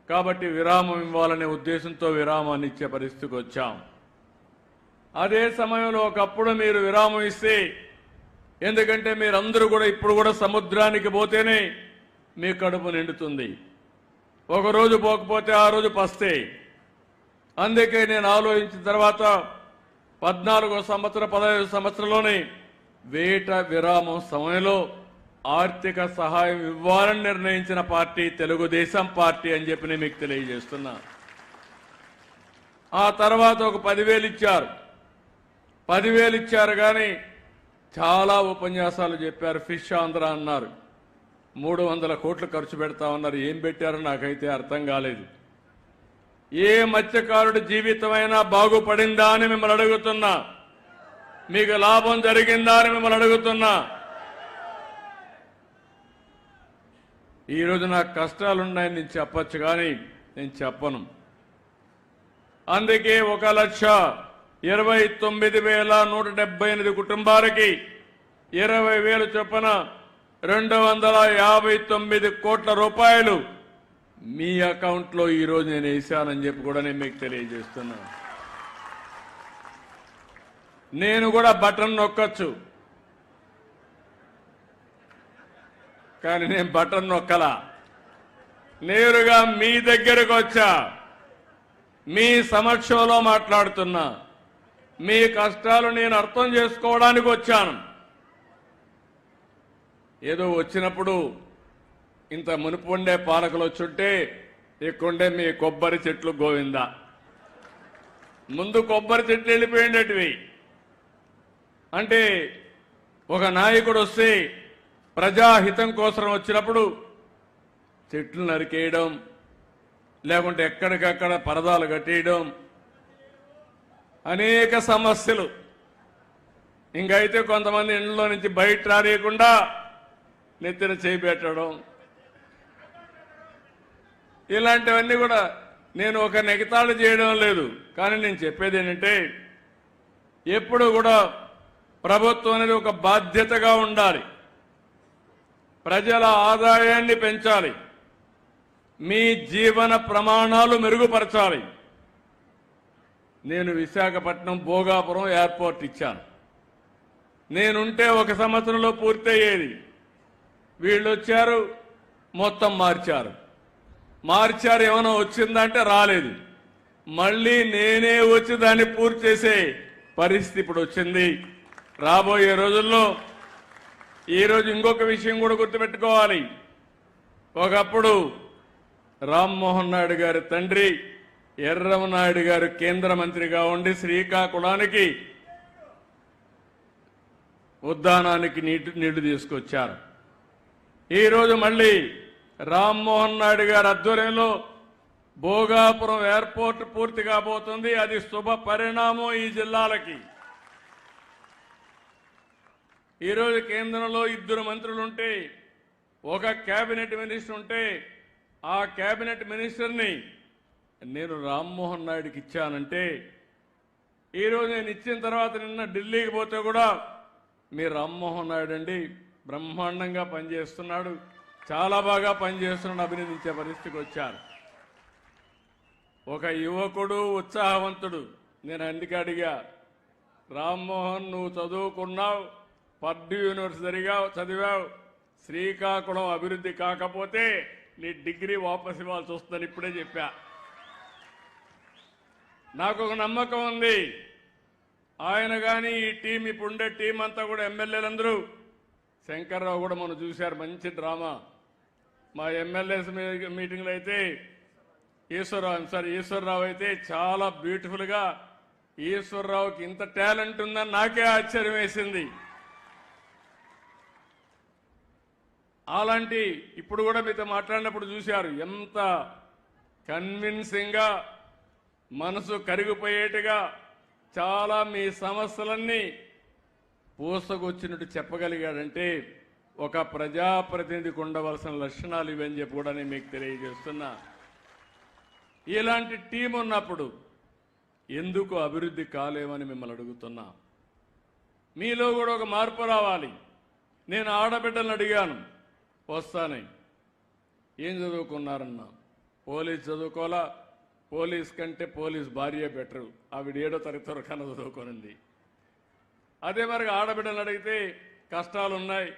కాబట్టి విరామం ఇవ్వాలనే ఉద్దేశంతో విరామాన్ని ఇచ్చే పరిస్థితికి వచ్చాం. అదే సమయంలో ఒకప్పుడు మీరు విరామం ఇస్తే, ఎందుకంటే మీరందరూ కూడా ఇప్పుడు కూడా సముద్రానికి పోతేనే మీ కడుపు నిండుతుంది, ఒకరోజు పోకపోతే ఆ రోజు పస్తే. అందుకే నేను ఆలోచించిన తర్వాత 14వ సంవత్సరం 15వ సంవత్సరంలోనే వేట విరామం సమయంలో ఆర్థిక సహాయం ఇవ్వాలని నిర్ణయించిన పార్టీ తెలుగుదేశం పార్టీ అని చెప్పి నేను మీకు తెలియజేస్తున్నా. ఆ తర్వాత ఒక 10,000 ఇచ్చారు. 10,000 ఇచ్చారు కానీ చాలా ఉపన్యాసాలు చెప్పారు. ఫిష్ ఆంధ్ర అన్నారు, 300 కోట్లు ఖర్చు పెడతా ఉన్నారు. ఏం పెట్టారో నాకైతే అర్థం కాలేదు. ఏ మత్స్యకారుడి జీవితమైనా బాగుపడిందా అని మిమ్మల్ని అడుగుతున్నా, మీకు లాభం జరిగిందా అని మిమ్మల్ని అడుగుతున్నా. ఈరోజు నాకు కష్టాలున్నాయని నేను చెప్పచ్చు కానీ నేను చెప్పను. అందుకే 1,29,178 కుటుంబాలకి 20,000 చొప్పున 259 కోట్ల రూపాయలు మీ అకౌంట్లో ఈరోజు నేను వేశానని చెప్పి కూడా నేను మీకు తెలియజేస్తున్నాను. నేను కూడా బటన్ నొక్కచ్చు, కానీ నేను బటన్ నొక్కలా. నేరుగా మీ దగ్గరకు వచ్చా, మీ సమక్షంలో మాట్లాడుతున్నా. మీ కష్టాలు నేను అర్థం చేసుకోవడానికి వచ్చాను. ఏదో వచ్చినప్పుడు ఇంత మునుపు ఉండే పాలకులు వచ్చుంటే ఇక్కడుండే మీ కొబ్బరి చెట్లు గోవిందా. ముందు కొబ్బరి చెట్లు వెళ్ళిపోయినటివి. అంటే ఒక నాయకుడు వస్తే ప్రజాహితం కోసం వచ్చినప్పుడు చెట్లు నరికేయడం, లేకుంటే ఎక్కడికక్కడ పరదాలు కట్టేయడం, అనేక సమస్యలు. ఇంకైతే కొంతమంది ఇంట్లో నుంచి బయట రానియకుండా నెత్తిన చేపెట్టడం, ఇలాంటివన్నీ కూడా నేను ఒక నెగతాళు చేయడం లేదు. కానీ నేను చెప్పేది ఏంటంటే, ఎప్పుడు కూడా ప్రభుత్వం అనేది ఒక బాధ్యతగా ఉండాలి. ప్రజల ఆదాయాన్ని పెంచాలి, మీ జీవన ప్రమాణాలు మెరుగుపరచాలి. నేను విశాఖపట్నం భోగాపురం ఎయిర్పోర్ట్ ఇచ్చాను. నేనుంటే 1 సంవత్సరంలో పూర్తయ్యేది. వీళ్ళు వచ్చారు, మొత్తం మార్చారు. ఏమైనా వచ్చిందంటే రాలేదు. మళ్ళీ నేనే వచ్చి దాన్ని పూర్తి చేసే పరిస్థితి ఇప్పుడు వచ్చింది. రాబోయే రోజుల్లో ఈరోజు ఇంకొక విషయం కూడా గుర్తుపెట్టుకోవాలి. ఒకప్పుడు రామ్మోహన్ నాయుడు గారి తండ్రి ఎర్రమనాయుడు గారు కేంద్ర మంత్రిగా ఉండి శ్రీకాకుళానికి ఉద్దానానికి నీళ్లు తీసుకొచ్చారు. ఈరోజు మళ్ళీ రామ్మోహన్ నాయుడు గారి ఆధ్వర్యంలో భోగాపురం ఎయిర్పోర్ట్ పూర్తి కాబోతుంది. అది శుభ పరిణామం ఈ జిల్లాలకి. ఈరోజు కేంద్రంలో 2 మంత్రులుంటే, ఒక కేబినెట్ మినిస్టర్ ఉంటే, ఆ కేబినెట్ మినిస్టర్ని నేను రామ్మోహన్ నాయుడుకి ఇచ్చానంటే, ఈరోజు నేను ఇచ్చిన తర్వాత నిన్న ఢిల్లీకి పోతే కూడా మీ రామ్మోహన్ నాయుడు అండి బ్రహ్మాండంగా పనిచేస్తున్నాడు, చాలా బాగా పనిచేస్తున్నాడు అభినందించే పరిస్థితికి వచ్చారు. ఒక యువకుడు ఉత్సాహవంతుడు. నేను అందుకే అడిగా, రామ్మోహన్ నువ్వు చదువుకున్నావు, పర్డ్యూ యూనివర్సిటీగా చదివావు, శ్రీకాకుళం అభివృద్ధి కాకపోతే నీ డిగ్రీ వాపసు ఇవ్వాల్సి వస్తుందని ఇప్పుడే చెప్పా. నాకు ఒక నమ్మకం ఉంది, ఆయన కానీ ఈ టీం ఇప్పుడుండే టీం అంతా కూడా ఎమ్మెల్యేలందరూ, శంకర్రావు కూడా మనం చూశారు, మంచి డ్రామా. మా ఎమ్మెల్యేస్ మీటింగ్లో అయితే ఈశ్వరరావు అయితే చాలా బ్యూటిఫుల్గా, ఈశ్వరరావుకి ఇంత టాలెంట్ ఉందని నాకే ఆశ్చర్యం వేసింది. అలాంటి ఇప్పుడు కూడా మీతో మాట్లాడినప్పుడు చూశారు, ఎంత కన్విన్సింగ్గా మనసు కరిగిపోయేట్టుగా చాలా మీ సమస్యలన్నీ పూసకొచ్చినట్టు చెప్పగలిగాడంటే ఒక ప్రజాప్రతినిధికి ఉండవలసిన లక్షణాలు ఇవని చెప్పి కూడా నేను మీకు తెలియజేస్తున్నా. ఇలాంటి టీం ఉన్నప్పుడు ఎందుకు అభివృద్ధి కాలేమని మిమ్మల్ని అడుగుతున్నా. మీలో కూడా ఒక మార్పు రావాలి. నేను ఆడబిడ్డలను అడిగాను, వస్తానని, ఏం చదువుకున్నారన్నా, పోలీస్ చదువుకోవాలా, పోలీస్ కంటే పోలీస్ భార్య బెటరు, ఆవిడ 7వ తరగతి వరకు చదువుకోనుంది. అదే మరి ఆడబిడ్డలు అడిగితే కష్టాలున్నాయి,